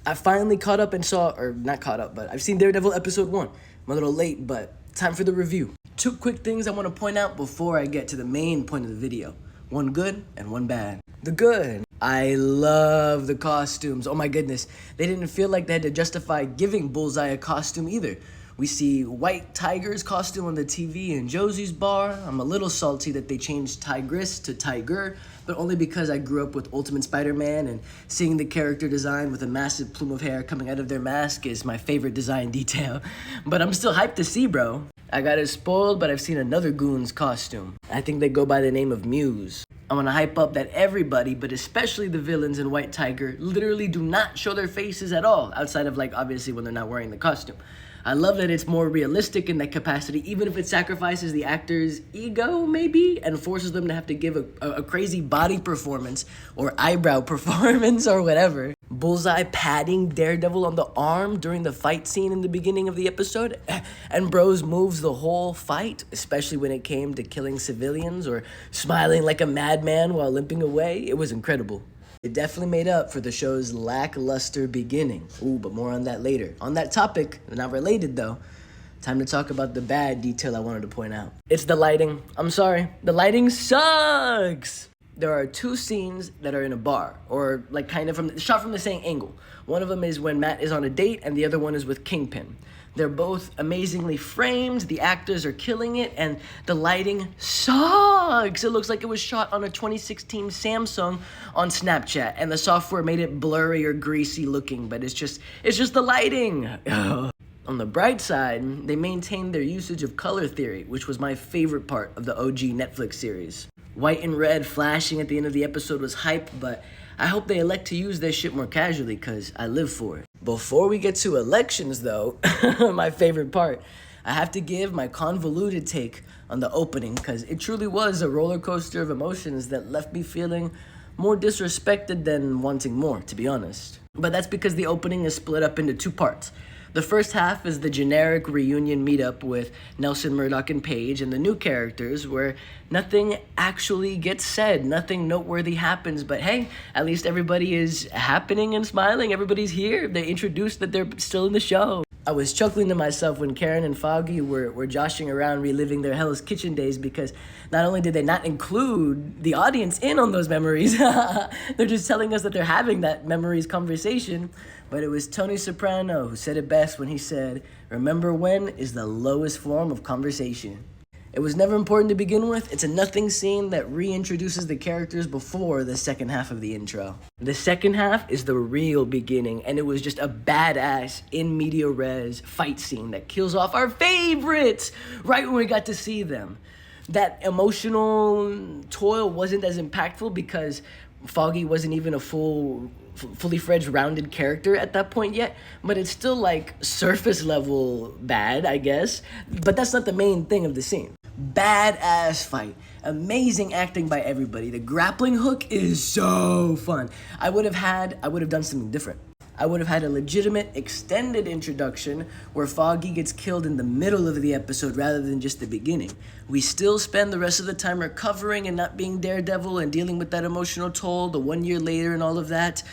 I finally caught up and saw, or not caught up, but I've seen Daredevil episode 1. I'm a little late, but time for the review. 2 quick things I want to point out before I get to the main point of the video. One good and one bad. The good. I love the costumes. Oh my goodness. They didn't feel like they had to justify giving Bullseye a costume either. We see White Tiger's costume on the TV in Josie's bar. I'm a little salty that they changed Tigress to Tiger, but only because I grew up with Ultimate Spider-Man, and seeing the character design with a massive plume of hair coming out of their mask is my favorite design detail. But I'm still hyped to see, bro. I got it spoiled, but I've seen another goon's costume. I think they go by the name of Muse. I want to hype up that everybody, but especially the villains in White Tiger, literally do not show their faces at all, outside of, like, obviously when they're not wearing the costume. I love that it's more realistic in that capacity, even if it sacrifices the actor's ego, maybe, and forces them to have to give a crazy body performance or eyebrow performance or whatever. Bullseye patting Daredevil on the arm during the fight scene in the beginning of the episode, and bros moves the whole fight, especially when it came to killing civilians or smiling like a madman while limping away. It was incredible. It definitely made up for the show's lackluster beginning. Ooh, but more on that later. On that topic, not related though, time to talk about the bad detail I wanted to point out. It's the lighting. I'm sorry, the lighting sucks! There are 2 scenes that are in a bar, or like kind of shot from the same angle. One of them is when Matt is on a date, and the other one is with Kingpin. They're both amazingly framed, the actors are killing it, and the lighting sucks. It looks like it was shot on a 2016 Samsung on Snapchat, and the software made it blurry or greasy looking, but it's just the lighting. On the bright side, they maintained their usage of color theory, which was my favorite part of the OG Netflix series. White and red flashing at the end of the episode was hype, but I hope they elect to use this shit more casually, cause I live for it. Before we get to elections though, my favorite part, I have to give my convoluted take on the opening, cause it truly was a roller coaster of emotions that left me feeling more disrespected than wanting more, to be honest. But that's because the opening is split up into 2 parts. The first half is the generic reunion meetup with Nelson, Murdoch, and Paige and the new characters, where nothing actually gets said, nothing noteworthy happens, but hey, at least everybody is happening and smiling, everybody's here, they introduced that they're still in the show. I was chuckling to myself when Karen and Foggy were joshing around reliving their Hell's Kitchen days, because not only did they not include the audience in on those memories, they're just telling us that they're having that memories conversation, but it was Tony Soprano who said it best when he said, "Remember when is the lowest form of conversation." It was never important to begin with. It's a nothing scene that reintroduces the characters before the second half of the intro. The second half is the real beginning, and it was just a badass in media res fight scene that kills off our favorites right when we got to see them. That emotional toil wasn't as impactful because Foggy wasn't even a fully fledged rounded character at that point yet, but it's still like surface level bad, I guess. But that's not the main thing of the scene. Badass fight, amazing acting by everybody. The grappling hook is so fun. I would have done something different. I would have had a legitimate extended introduction where Foggy gets killed in the middle of the episode rather than just the beginning. We still spend the rest of the time recovering and not being Daredevil and dealing with that emotional toll the 1 year later and all of that.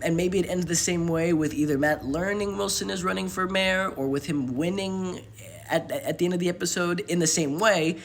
And maybe it ends the same way with either Matt learning Wilson is running for mayor or with him winning at the end of the episode in the same way.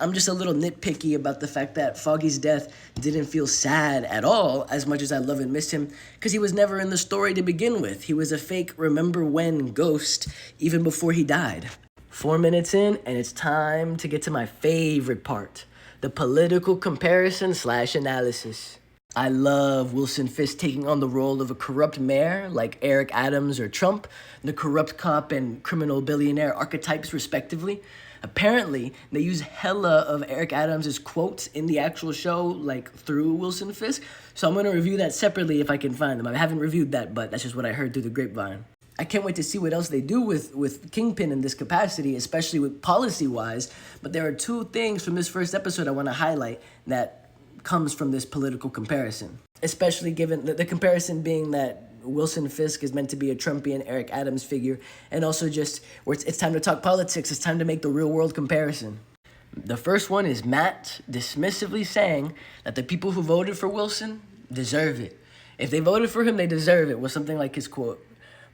I'm just a little nitpicky about the fact that Foggy's death didn't feel sad at all, as much as I love and miss him, because he was never in the story to begin with. He was a fake remember when ghost even before he died. 4 minutes in, and it's time to get to my favorite part, the political comparison / analysis. I love Wilson Fisk taking on the role of a corrupt mayor like Eric Adams or Trump, the corrupt cop and criminal billionaire archetypes respectively. Apparently, they use hella of Eric Adams' quotes in the actual show, like through Wilson Fisk, so I'm going to review that separately if I can find them. I haven't reviewed that, but that's just what I heard through the grapevine. I can't wait to see what else they do with Kingpin in this capacity, especially with policy-wise, but there are 2 things from this first episode I want to highlight that comes from this political comparison, especially given the comparison being that Wilson Fisk is meant to be a Trumpian Eric Adams figure, and also just where it's time to talk politics, it's time to make the real world comparison. The first one is Matt dismissively saying that the people who voted for Wilson deserve it. If they voted for him, they deserve it, was something like his quote.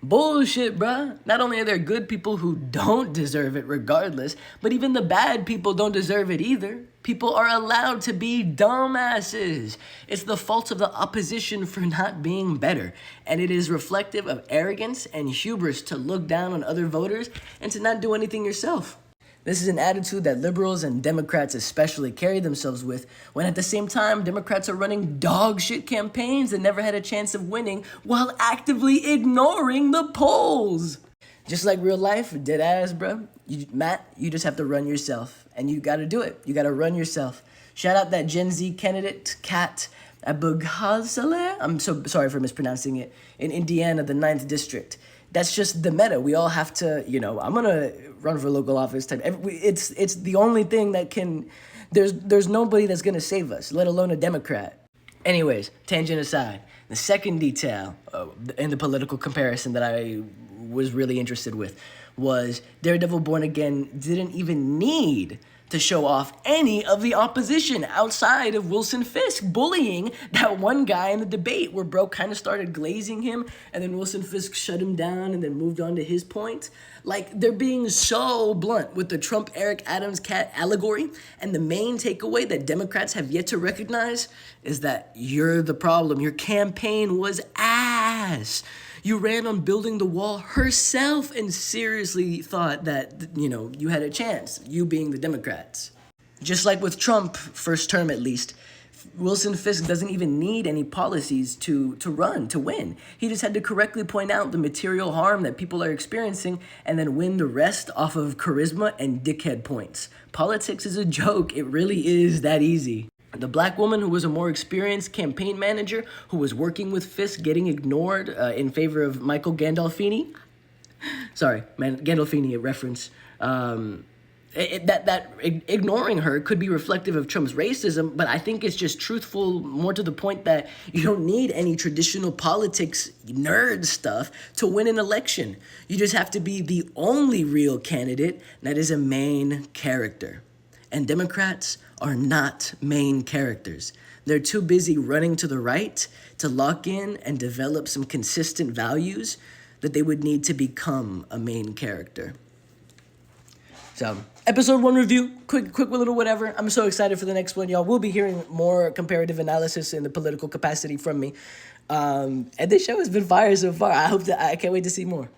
Bullshit, bruh. Not only are there good people who don't deserve it regardless, but even the bad people don't deserve it either. People are allowed to be dumbasses. It's the fault of the opposition for not being better, and it is reflective of arrogance and hubris to look down on other voters and to not do anything yourself. This is an attitude that liberals and Democrats especially carry themselves with, when at the same time, Democrats are running dog shit campaigns that never had a chance of winning while actively ignoring the polls. Just like real life, dead ass, bro. Matt, you just have to run yourself, and you gotta do it. You gotta run yourself. Shout out that Gen Z candidate, Kat Abughazaleh. I'm so sorry for mispronouncing it. In Indiana, the 9th district. That's just the meta. We all have to, I'm gonna run for local office type. It's the only thing that can. There's nobody that's gonna save us, let alone a Democrat. Anyways, tangent aside, the second detail in the political comparison that I was really interested with was Daredevil Born Again didn't even need to show off any of the opposition outside of Wilson Fisk bullying that one guy in the debate where bro kind of started glazing him and then Wilson Fisk shut him down and then moved on to his point. Like, they're being so blunt with the Trump Eric Adams cat allegory, and the main takeaway that Democrats have yet to recognize is that you're the problem. Your campaign was ass. You ran on building the wall herself and seriously thought that, you had a chance, you being the Democrats. Just like with Trump, first term at least, Wilson Fisk doesn't even need any policies to win. He just had to correctly point out the material harm that people are experiencing and then win the rest off of charisma and dickhead points. Politics is a joke. It really is that easy. The black woman who was a more experienced campaign manager who was working with Fisk getting ignored in favor of Michael Gandolfini. Sorry, Gandolfini, a reference. Ignoring her could be reflective of Trump's racism, but I think it's just truthful, more to the point that you don't need any traditional politics nerd stuff to win an election. You just have to be the only real candidate that is a main character. And Democrats are not main characters. They're too busy running to the right to lock in and develop some consistent values that they would need to become a main character. So, episode 1 review, quick little whatever. I'm so excited for the next one, y'all. We'll be hearing more comparative analysis in the political capacity from me. And this show has been fire so far. I can't wait to see more.